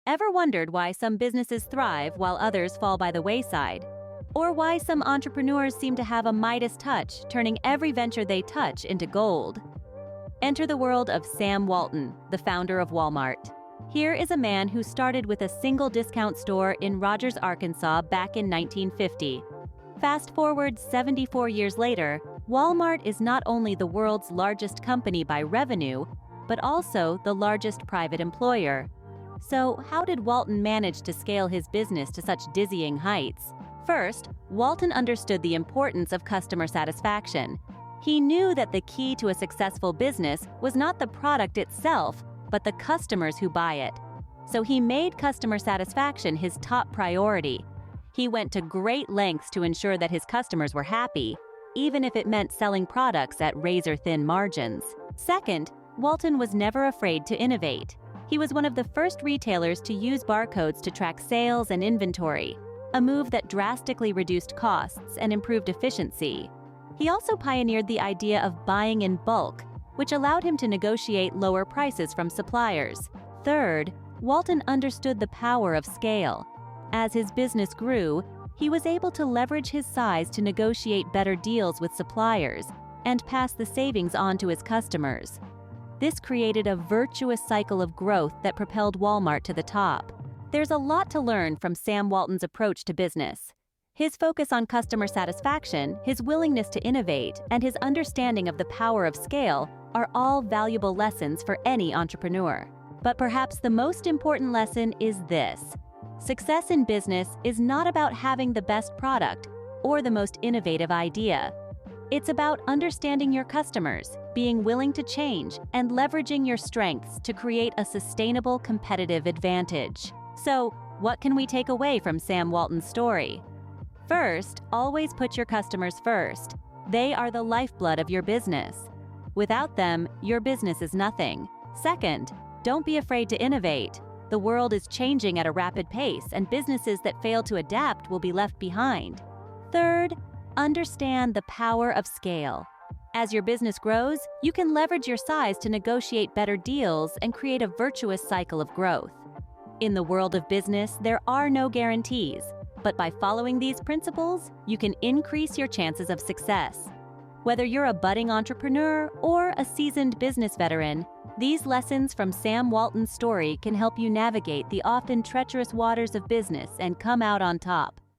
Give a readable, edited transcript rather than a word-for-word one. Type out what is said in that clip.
Ever wondered why some businesses thrive while others fall by the wayside? Or why some entrepreneurs seem to have a Midas touch, turning every venture they touch into gold? Enter the world of Sam Walton, the founder of Walmart. Here is a man who started with a single discount store in Rogers, Arkansas back in 1950. Fast forward 74 years later, Walmart is not only the world's largest company by revenue, but also the largest private employer. So, how did Walton manage to scale his business to such dizzying heights? First, Walton understood the importance of customer satisfaction. He knew that the key to a successful business was not the product itself, but the customers who buy it. So he made customer satisfaction his top priority. He went to great lengths to ensure that his customers were happy, even if it meant selling products at razor-thin margins. Second, Walton was never afraid to innovate. He was one of the first retailers to use barcodes to track sales and inventory, a move that drastically reduced costs and improved efficiency. He also pioneered the idea of buying in bulk, which allowed him to negotiate lower prices from suppliers. Third, Walton understood the power of scale. As his business grew, he was able to leverage his size to negotiate better deals with suppliers and pass the savings on to his customers. This created a virtuous cycle of growth that propelled Walmart to the top. There's a lot to learn from Sam Walton's approach to business. His focus on customer satisfaction, his willingness to innovate, and his understanding of the power of scale are all valuable lessons for any entrepreneur. But perhaps the most important lesson is this: success in business is not about having the best product or the most innovative idea. It's about understanding your customers, being willing to change, and leveraging your strengths to create a sustainable competitive advantage. So, what can we take away from Sam Walton's story? First, always put your customers first. They are the lifeblood of your business. Without them, your business is nothing. Second, don't be afraid to innovate. The world is changing at a rapid pace, and businesses that fail to adapt will be left behind. Third, understand the power of scale. As your business grows, you can leverage your size to negotiate better deals and create a virtuous cycle of growth. In the world of business, there are no guarantees, but by following these principles, you can increase your chances of success. Whether you're a budding entrepreneur or a seasoned business veteran, these lessons from Sam Walton's story can help you navigate the often treacherous waters of business and come out on top.